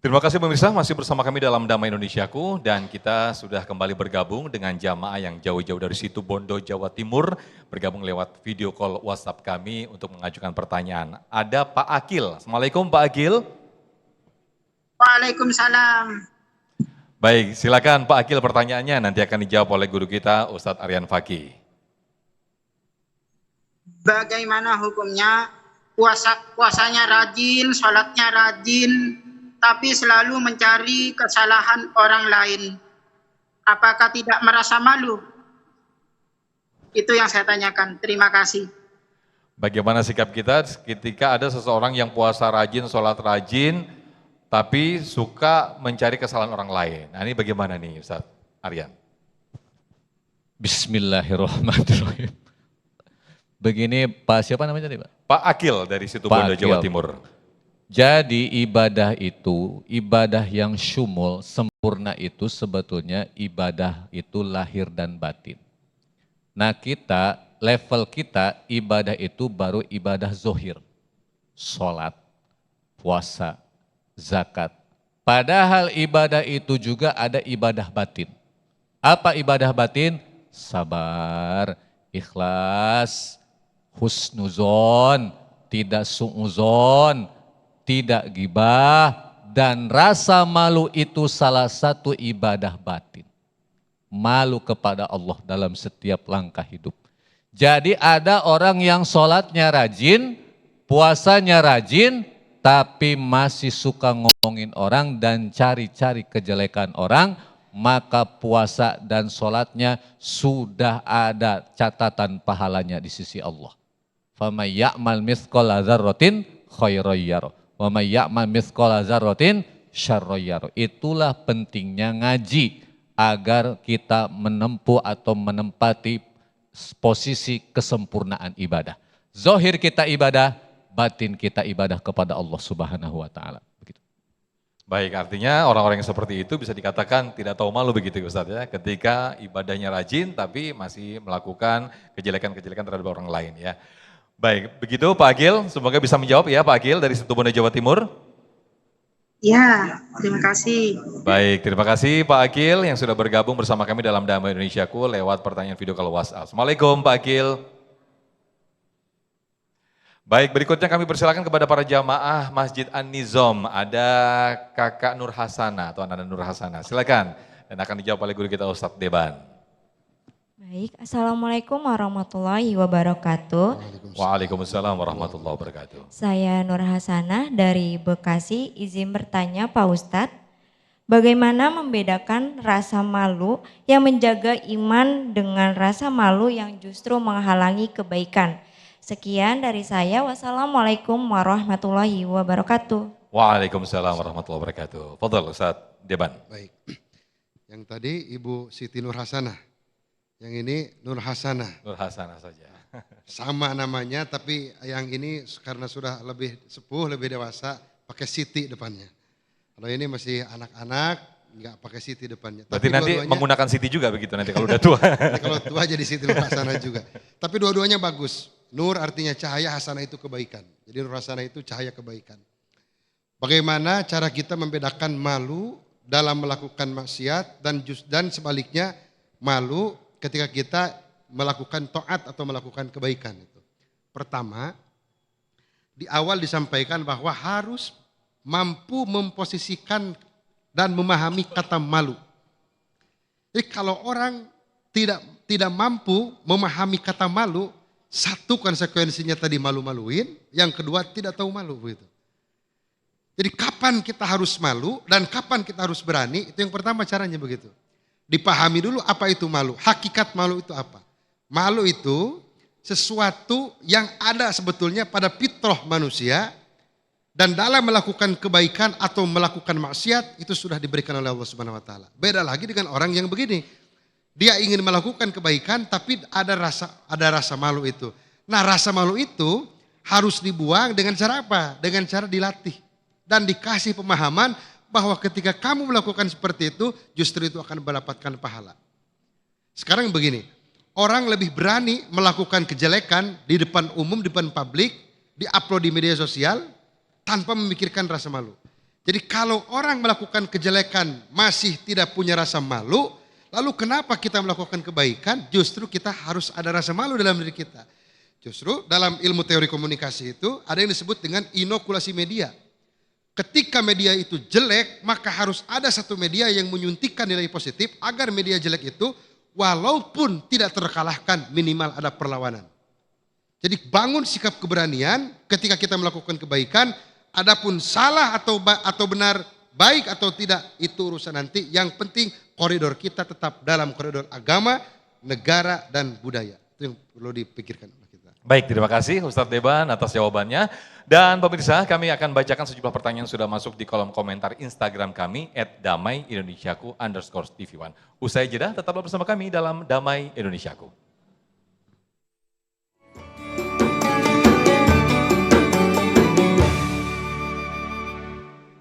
Terima kasih pemirsa, masih bersama kami dalam Damai Indonesiaku dan kita sudah kembali bergabung dengan jamaah yang jauh-jauh dari situ Bondo, Jawa Timur, bergabung lewat video call WhatsApp kami untuk mengajukan pertanyaan. Ada Pak Akil. Assalamualaikum Pak Akil. Waalaikumsalam. Baik, silakan Pak Akil pertanyaannya nanti akan dijawab oleh guru kita Ustadz Aryan Fakih. Bagaimana hukumnya puasanya rajin, sholatnya rajin, tapi selalu mencari kesalahan orang lain? Apakah tidak merasa malu? Itu yang saya tanyakan. Terima kasih. Bagaimana sikap kita ketika ada seseorang yang puasa rajin, sholat rajin, tapi suka mencari kesalahan orang lain? Nah ini bagaimana nih Ustadz Aryan? Bismillahirrahmanirrahim. Begini Pak, siapa namanya tadi Pak? Pak Akil dari Situbondo, Jawa Timur. Jadi ibadah itu, ibadah yang syumul, sempurna itu sebetulnya ibadah itu lahir dan batin. Nah kita, level kita ibadah itu baru ibadah zohir. Sholat, puasa, zakat. Padahal ibadah itu juga ada ibadah batin. Apa ibadah batin? Sabar, ikhlas, husnuzon, tidak su'uzon, tidak gibah, dan rasa malu itu salah satu ibadah batin. Malu kepada Allah dalam setiap langkah hidup. Jadi ada orang yang sholatnya rajin, puasanya rajin, tapi masih suka ngomongin orang dan cari-cari kejelekan orang, maka puasa dan sholatnya sudah ada catatan pahalanya di sisi Allah. فَمَنْ يَعْمَلْ مِثْقَلَ ذَرَّةٍ خَيْرًا يَرَهُ وَمَنْ يَعْمَلْ مِثْقَلَ ذَرَّةٍ شَرًّا يَرَهُ. Itulah pentingnya ngaji agar kita menempuh atau menempati posisi kesempurnaan ibadah. Zohir kita ibadah, batin kita ibadah kepada Allah Subhanahu wa taala. Begitu. Baik, artinya orang-orang yang seperti itu bisa dikatakan tidak tahu malu begitu Ustaz ya, ketika ibadahnya rajin tapi masih melakukan kejelekan-kejelekan terhadap orang lain ya. Baik, begitu Pak Agil, semoga bisa menjawab ya Pak Agil dari Situbondo, Jawa Timur. Ya, terima kasih. Baik, terima kasih Pak Agil yang sudah bergabung bersama kami dalam Damai Indonesiaku lewat pertanyaan video call WhatsApp. Assalamualaikum Pak Agil. Baik, berikutnya kami persilakan kepada para jamaah Masjid An-Nizam. Ada Kakak Nur Hasana atau Anak Nur Hasana. Silakan dan akan dijawab oleh guru kita Ustadz Deban. Baik, Assalamualaikum warahmatullahi wabarakatuh. Waalaikumsalam warahmatullahi wabarakatuh. Saya Nur Hasanah dari Bekasi, izin bertanya Pak Ustadz, bagaimana membedakan rasa malu yang menjaga iman dengan rasa malu yang justru menghalangi kebaikan? Sekian dari saya, wassalamualaikum warahmatullahi wabarakatuh. Waalaikumsalam warahmatullahi wabarakatuh. Fadhal Ustadz Deban. Baik, yang tadi Ibu Siti Nur Hasanah, yang ini Nur Hasanah. Nur Hasanah saja. Sama namanya tapi yang ini karena sudah lebih sepuh, lebih dewasa, pakai Siti depannya. Kalau ini masih anak-anak, enggak pakai Siti depannya. Berarti tapi nanti menggunakan Siti juga begitu nanti kalau udah tua. Kalau tua jadi Siti Nur Hasanah juga. Tapi dua-duanya bagus. Nur artinya cahaya, Hasanah itu kebaikan. Jadi Nur Hasanah itu cahaya kebaikan. Bagaimana cara kita membedakan malu dalam melakukan maksiat dan sebaliknya malu ketika kita melakukan taat atau melakukan kebaikan itu. Pertama, di awal disampaikan bahwa harus mampu memposisikan dan memahami kata malu. Jadi kalau orang tidak mampu memahami kata malu, satu konsekuensinya tadi malu-maluin, yang kedua tidak tahu malu begitu. Jadi kapan kita harus malu dan kapan kita harus berani, itu yang pertama caranya begitu. Dipahami dulu apa itu malu, hakikat malu itu apa. Malu itu sesuatu yang ada sebetulnya pada fitrah manusia dan dalam melakukan kebaikan atau melakukan maksiat itu sudah diberikan oleh Allah Subhanahu wa taala. Beda lagi dengan orang yang begini. Dia ingin melakukan kebaikan tapi ada rasa malu itu. Nah, rasa malu itu harus dibuang dengan cara apa? Dengan cara dilatih dan dikasih pemahaman bahwa ketika kamu melakukan seperti itu, justru itu akan mendapatkan pahala. Sekarang begini, orang lebih berani melakukan kejelekan di depan umum, di depan publik, di-upload di media sosial, tanpa memikirkan rasa malu. Jadi kalau orang melakukan kejelekan masih tidak punya rasa malu, lalu kenapa kita melakukan kebaikan? Justru kita harus ada rasa malu dalam diri kita. Justru dalam ilmu teori komunikasi itu ada yang disebut dengan inokulasi media. Ketika media itu jelek, maka harus ada satu media yang menyuntikkan nilai positif agar media jelek itu walaupun tidak terkalahkan minimal ada perlawanan. Jadi bangun sikap keberanian ketika kita melakukan kebaikan, adapun salah atau benar, baik atau tidak itu urusan nanti. Yang penting koridor kita tetap dalam koridor agama, negara dan budaya. Itu yang perlu dipikirkan. Baik, terima kasih Ustadz Deban atas jawabannya. Dan pemirsa, kami akan bacakan sejumlah pertanyaan yang sudah masuk di kolom komentar Instagram kami @damaiindonesiaku_tv1. Usai jeda, tetaplah bersama kami dalam Damai Indonesiaku.